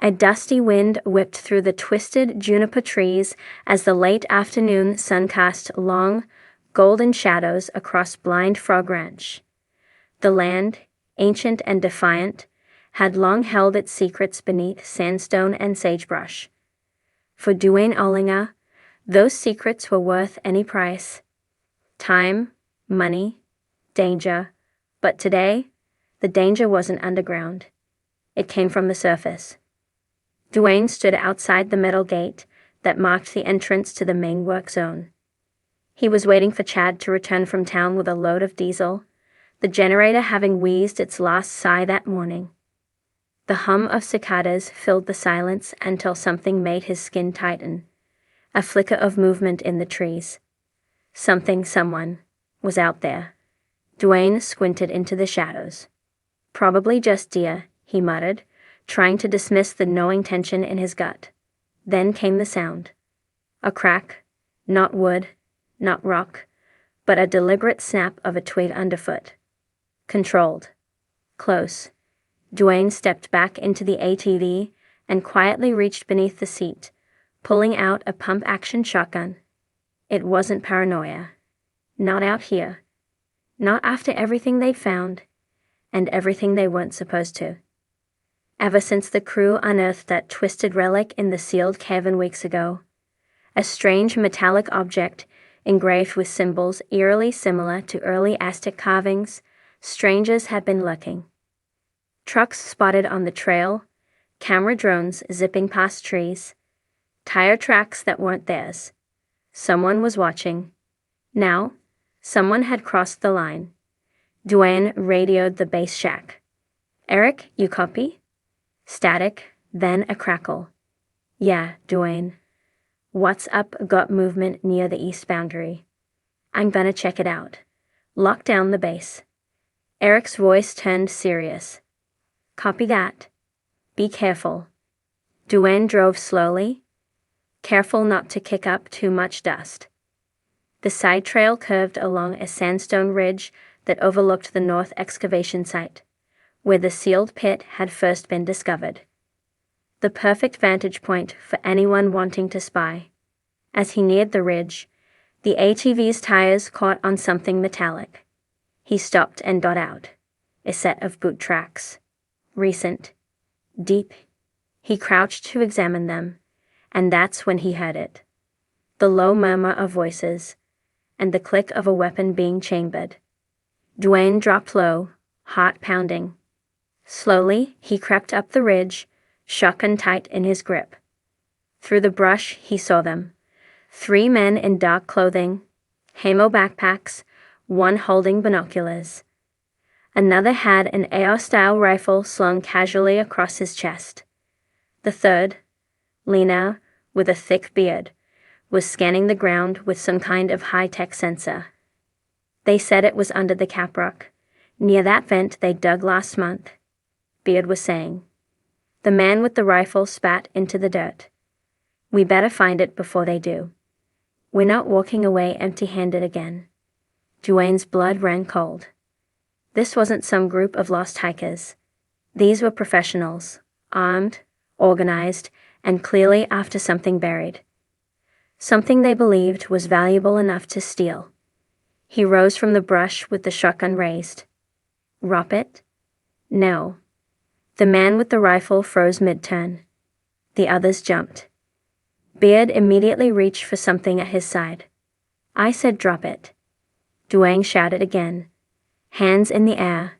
A dusty wind whipped through the twisted juniper trees as the late afternoon sun cast long, golden shadows across Blind Frog Ranch. The land, ancient and defiant, had long held its secrets beneath sandstone and sagebrush. For Duane Ollinger, those secrets were worth any price. Time, money, danger, but today, the danger wasn't underground. It came from the surface. Duane stood outside the metal gate that marked the entrance to the main work zone. He was waiting for Chad to return from town with a load of diesel, the generator having wheezed its last sigh that morning. The hum of cicadas filled the silence until something made his skin tighten, a flicker of movement in the trees. Someone, was out there. Duane squinted into the shadows. Probably just deer, he muttered, trying to dismiss the gnawing tension in his gut. Then came the sound. A crack, not wood, not rock, but a deliberate snap of a twig underfoot. Controlled. Close. Duane stepped back into the ATV and quietly reached beneath the seat, pulling out a pump-action shotgun. It wasn't paranoia. Not out here. Not after everything they'd found, and everything they weren't supposed to. Ever since the crew unearthed that twisted relic in the sealed cavern weeks ago, a strange metallic object engraved with symbols eerily similar to early Aztec carvings, strangers had been lurking. Trucks spotted on the trail, camera drones zipping past trees, tire tracks that weren't theirs. Someone was watching. Now, someone had crossed the line. Duane radioed the base shack. "Eric, you copy?" Static, then a crackle. "Yeah, Duane. What's up? Got movement near the east boundary. I'm gonna check it out. Lock down the base." Eric's voice turned serious. "Copy that. Be careful." Duane drove slowly, careful not to kick up too much dust. The side trail curved along a sandstone ridge that overlooked the north excavation site, where the sealed pit had first been discovered. The perfect vantage point for anyone wanting to spy. As he neared the ridge, the ATV's tires caught on something metallic. He stopped and got out. A set of boot tracks. Recent. Deep. He crouched to examine them, and that's when he heard it. The low murmur of voices, and the click of a weapon being chambered. Duane dropped low, heart pounding. Slowly, he crept up the ridge, shotgun tight in his grip. Through the brush, he saw them. 3 men in dark clothing, Hamo backpacks, one holding binoculars. Another had an AR-style rifle slung casually across his chest. The third, leaner, with a thick beard, was scanning the ground with some kind of high-tech sensor. They said it was under the caprock, near that vent they dug last month, Beard was saying. The man with the rifle spat into the dirt. "We better find it before they do. We're not walking away empty-handed again." Duane's blood ran cold. This wasn't some group of lost hikers. These were professionals, armed, organized, and clearly after something buried. Something they believed was valuable enough to steal. He rose from the brush with the shotgun raised. "Rop it?" "No." The man with the rifle froze mid-turn. The others jumped. Beard immediately reached for something at his side. "I said drop it." Duane shouted again, hands in the air.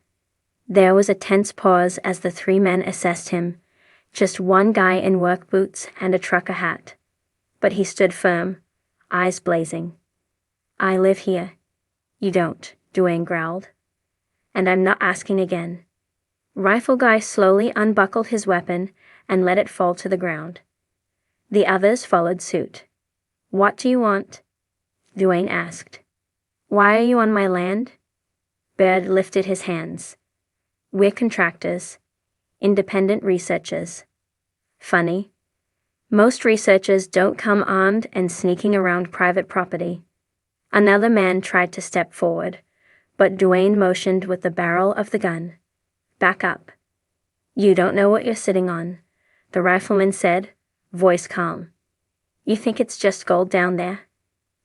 There was a tense pause as the 3 men assessed him, just one guy in work boots and a trucker hat. But he stood firm, eyes blazing. "I live here." "You don't," Duane growled. "And I'm not asking again." Rifle guy slowly unbuckled his weapon and let it fall to the ground. The others followed suit. "What do you want?" Duane asked. "Why are you on my land?" Beard lifted his hands. "We're contractors. Independent researchers." "Funny. Most researchers don't come armed and sneaking around private property." Another man tried to step forward, but Duane motioned with the barrel of the gun. "Back up. You don't know what you're sitting on. the rifleman said, voice calm. You think it's just gold down there?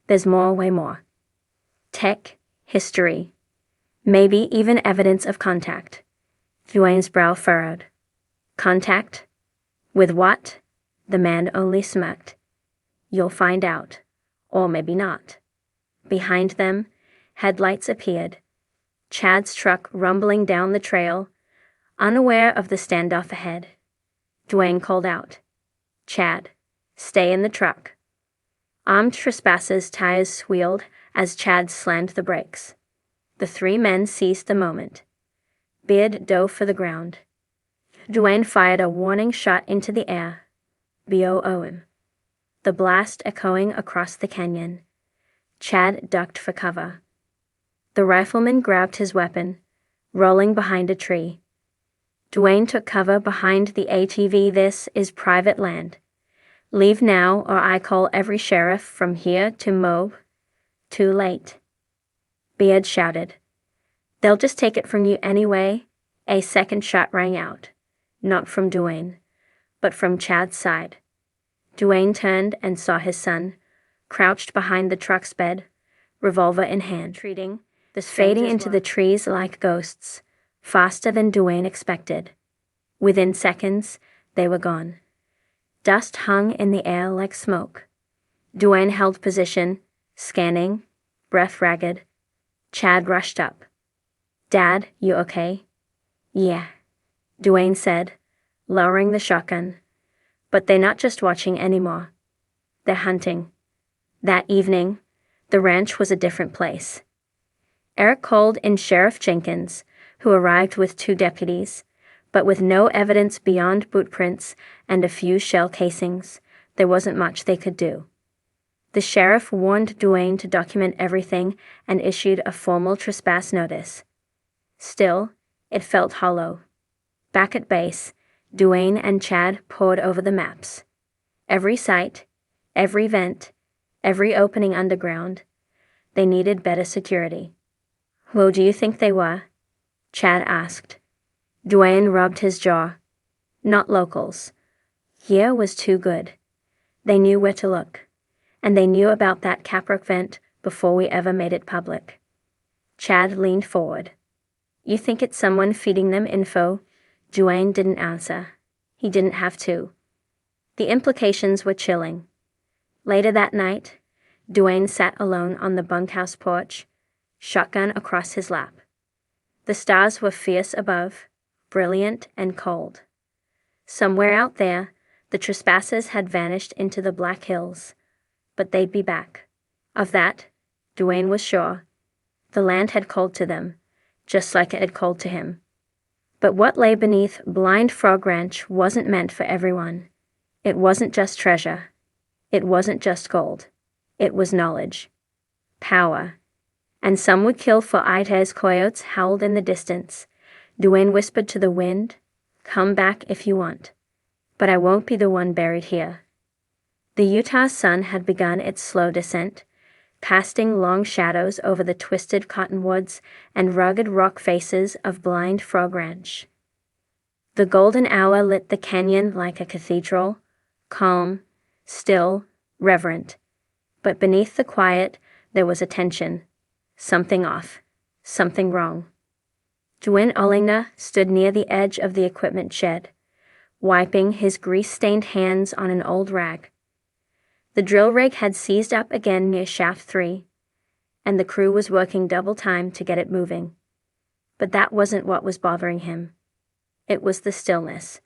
There's more, way more. Tech, history, maybe even evidence of contact. Duane's brow furrowed. Contact? With what? The man only smirked. You'll find out. Or maybe not. Behind them, headlights appeared. Chad's truck rumbling down the trail, unaware of the standoff ahead. Duane called out, Chad, stay in the truck. Armed trespassers' tires squealed as Chad slammed the brakes. The three men seized the moment. Beard dove for the ground. Duane fired a warning shot into the air. BOOM. The blast echoing across the canyon. Chad ducked for cover. The rifleman grabbed his weapon, rolling behind a tree. Duane took cover behind the ATV. This is private land. Leave now or I call every sheriff from here to Moab. Too late. Beard shouted. They'll just take it from you anyway. A second shot rang out. Not from Duane, but from Chad's side. Duane turned and saw his son, crouched behind the truck's bed, revolver in hand, retreating, fading into the trees like ghosts, faster than Duane expected. Within seconds, they were gone. Dust hung in the air like smoke. Duane held position, scanning, breath ragged. Chad rushed up. Dad, you okay? Yeah, Duane said, lowering the shotgun. But they're not just watching anymore. They're hunting. That evening, the ranch was a different place. Eric called in Sheriff Jenkins, who arrived with 2 deputies, but with no evidence beyond boot prints and a few shell casings, there wasn't much they could do. The sheriff warned Duane to document everything and issued a formal trespass notice. Still, it felt hollow. Back at base, Duane and Chad pored over the maps. Every site, every vent, every opening underground. They needed better security. Who do you think they were? Chad asked. Duane rubbed his jaw. Not locals. Here was too good. They knew where to look. And they knew about that Caprock vent before we ever made it public. Chad leaned forward. You think it's someone feeding them info? Duane didn't answer. He didn't have to. The implications were chilling. Later that night, Duane sat alone on the bunkhouse porch, shotgun across his lap. The stars were fierce above, brilliant and cold. Somewhere out there, the trespassers had vanished into the Black Hills, but they'd be back. Of that, Duane was sure. The land had called to them, just like it had called to him. But what lay beneath Blind Frog Ranch wasn't meant for everyone. It wasn't just treasure. It wasn't just gold. It was knowledge. Power. And some would kill for Ida's coyotes howled in the distance. Duane whispered to the wind, come back if you want. But I won't be the one buried here. The Utah sun had begun its slow descent, casting long shadows over the twisted cottonwoods and rugged rock faces of Blind Frog Ranch. The golden hour lit the canyon like a cathedral, calm, still, reverent. But beneath the quiet, there was a tension. Something off. Something wrong. Duane Ollinger stood near the edge of the equipment shed, wiping his grease-stained hands on an old rag. The drill rig had seized up again near Shaft 3, and the crew was working double time to get it moving. But that wasn't what was bothering him. It was the stillness.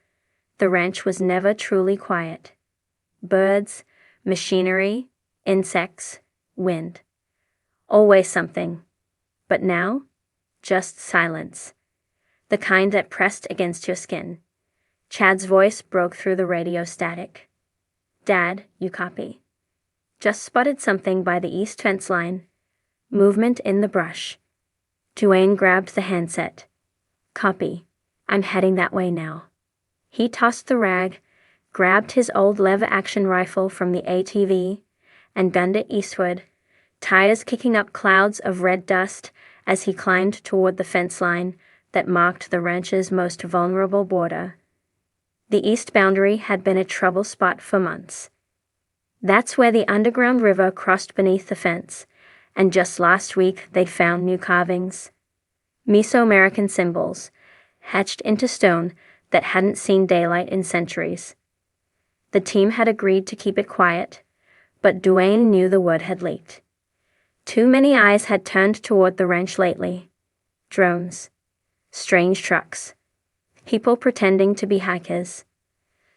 The ranch was never truly quiet. Birds, machinery, insects, wind. Always something. But now, just silence. The kind that pressed against your skin. Chad's voice broke through the radio static. Dad, you copy. Just spotted something by the east fence line. Movement in the brush. Duane grabbed the handset. Copy. I'm heading that way now. He tossed the rag, grabbed his old lever-action rifle from the ATV, and gunned it eastward, tires kicking up clouds of red dust as he climbed toward the fence line that marked the ranch's most vulnerable border. The east boundary had been a trouble spot for months. That's where the underground river crossed beneath the fence, and just last week they'd found new carvings. Mesoamerican symbols, etched into stone that hadn't seen daylight in centuries. The team had agreed to keep it quiet, but Duane knew the word had leaked. Too many eyes had turned toward the ranch lately. Drones. Strange trucks. People pretending to be hikers.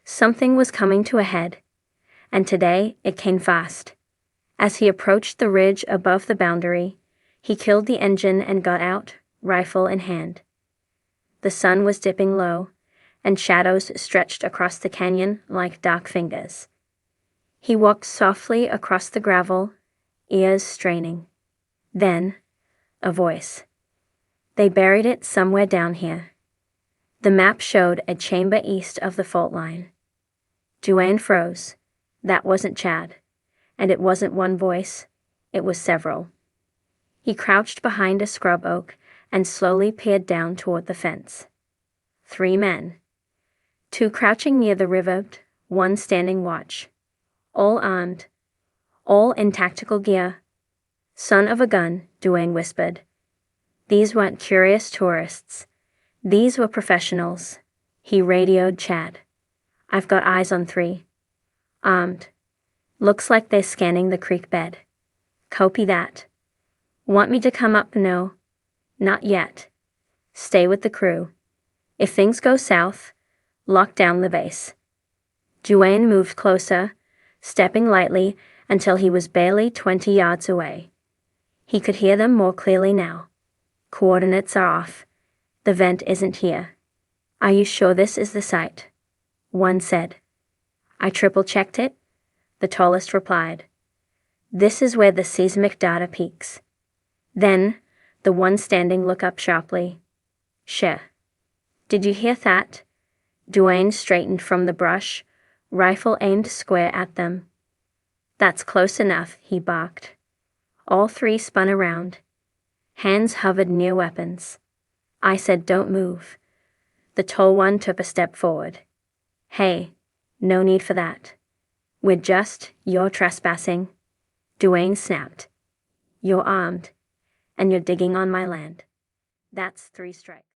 Something was coming to a head, and today it came fast. As he approached the ridge above the boundary, he killed the engine and got out, rifle in hand. The sun was dipping low, and shadows stretched across the canyon like dark fingers. He walked softly across the gravel, ears straining. Then, a voice. They buried it somewhere down here. The map showed a chamber east of the fault line. Duane froze. That wasn't Chad. And it wasn't one voice. It was several. He crouched behind a scrub oak and slowly peered down toward the fence. 3 men. 2 crouching near the river, 1 standing watch. All armed. All in tactical gear. Son of a gun, Duane whispered. These weren't curious tourists. These were professionals. He radioed Chad. I've got eyes on 3. Armed. Looks like they're scanning the creek bed. Copy that. Want me to come up? No. Not yet. Stay with the crew. If things go south, lock down the base. Duane moved closer, stepping lightly until he was barely 20 yards away. He could hear them more clearly now. Coordinates are off. The vent isn't here. Are you sure this is the site? One said. I triple-checked it, the tallest replied. This is where the seismic data peaks. Then, the one standing looked up sharply. Sure. Did you hear that? Duane straightened from the brush, rifle aimed square at them. That's close enough, he barked. All 3 spun around. Hands hovered near weapons. I said don't move. The tall one took a step forward. Hey, no need for that. You're trespassing. Duane snapped. You're armed, and you're digging on my land. That's 3 strikes.